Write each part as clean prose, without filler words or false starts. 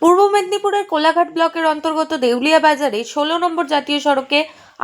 পূর্ব মেদিনীপুরের কোলাঘাট ব্লকের অন্তর্গত দেউলিয়া বাজারে ১৬ নম্বর জাতীয় সড়কে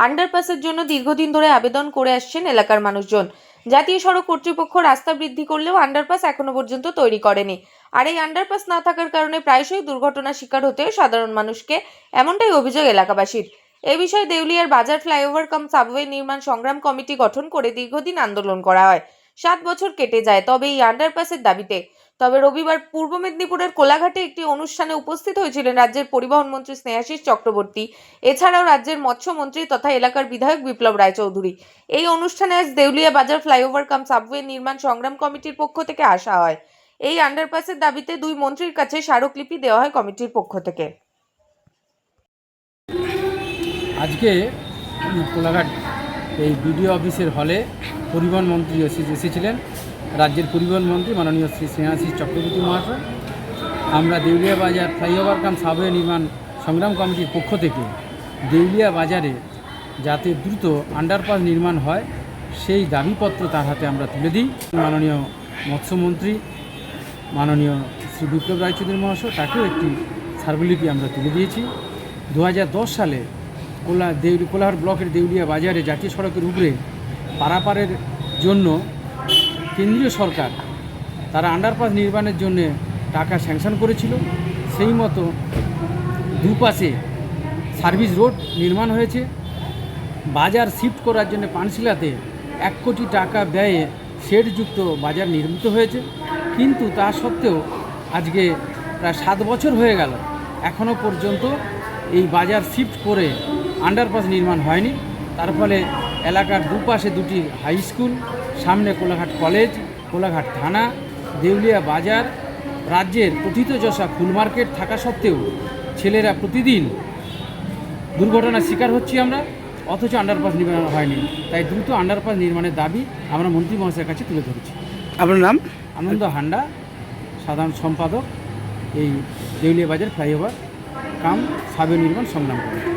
আন্ডারপাসের জন্য দীর্ঘদিন ধরে আবেদন করে আসছেন এলাকার মানুষজন। জাতীয় সড়ক কর্তৃপক্ষ রাস্তা বৃদ্ধি করলেও আন্ডারপাস এখনো পর্যন্ত তৈরি করেনি। আর এই আন্ডারপাস না থাকার কারণে প্রায়শই দুর্ঘটনার শিকার হতে হয় সাধারণ মানুষকে, এমনটাই অভিযোগ এলাকাবাসীর। এই বিষয়ে দেউলিয়ার বাজার ফ্লাইওভার কাম সাবওয়ে নির্মাণ সংগ্রাম কমিটি গঠন করে দীর্ঘদিন আন্দোলন করা হয়। 7 বছর কেটে যায় তবে এই আন্ডারপাসের দাবিতে। তবে রবিবার পূর্ব মেদিনীপুরের কোলাঘাটে একটি অনুষ্ঠানে উপস্থিত হয়েছিলেন রাজ্যের পরিবহন মন্ত্রী স্নেহাশিস চক্রবর্তী, এছাড়াও রাজ্যের মৎস্যমন্ত্রী তথা এলাকার বিধায়ক বিপ্লব রায়চৌধুরী। এই অনুষ্ঠানে আজ দেউলিয়া বাজার ফ্লাইওভার কাম সাবওয়ে নির্মাণ সংগ্রাম কমিটির পক্ষ থেকে আসা হয়। এই আন্ডারপাসের দাবিতে দুই মন্ত্রীর কাছে স্মারকলিপি দেওয়া হয় কমিটির পক্ষ থেকে। আজকে কোলাঘাট এই বিডিও অফিসের হলে পরিবহন মন্ত্রী এসেছিলেন, রাজ্যের পরিবহন মন্ত্রী মাননীয় শ্রী স্নেহাশিস চক্রবর্তী মহাশয়। আমরা দেউলিয়া বাজার ফ্লাইওভার কাম সাবওয়ে নির্মাণ সংগ্রাম কমিটির পক্ষ থেকে দেউলিয়া বাজারে যাতে দ্রুত আন্ডারপাস নির্মাণ হয় সেই দাবিপত্র তার হাতে আমরা তুলে দিই। মাননীয় মৎস্যমন্ত্রী মাননীয় শ্রী বিপ্লব রায়চৌধুরী মহাশয় তাকেও একটি স্মারকলিপি আমরা তুলে দিয়েছি। 2010 সালে কোলাঘাট ব্লকের দেউলিয়া বাজারে জাতীয় সড়কের উপরে পারাপারের জন্য কেন্দ্রীয় সরকার তারা আন্ডারপাস নির্মাণের জন্য টাকা স্যাংশন করেছিল। সেই মতো দুপাশে সার্ভিস রোড নির্মাণ হয়েছে। বাজার শিফট করার জন্য পানশিলাতে 1 কোটি টাকা ব্যয়ে শেডযুক্ত বাজার নির্মিত হয়েছে, কিন্তু তা সত্ত্বেও আজকে প্রায় 7 বছর হয়ে গেল, এখনও পর্যন্ত এই বাজার শিফট করে আন্ডারপাস নির্মাণ হয়নি। তার ফলে এলাকার দুপাশে দুটি হাই স্কুল, সামনে কোলাঘাট কলেজ, কোলাঘাট থানা, দেউলিয়া বাজার, রাজ্যের প্রথিতযশা ফুল মার্কেট থাকা সত্ত্বেও ছেলেরা প্রতিদিন দুর্ঘটনার শিকার হচ্ছি আমরা, অথচ আন্ডারপাস নির্মাণ হয়নি। তাই দ্রুত আন্ডারপাস নির্মাণের দাবি আমরা মন্ত্রী মহাশয়ের কাছে তুলে ধরেছি। আপনার নাম? আনন্দ হান্ডা, সাধারণ সম্পাদক এই দেউলিয়া বাজার ফ্লাইওভার কাম সাবওয়ে নির্মাণ সংগ্রাম কমিটি।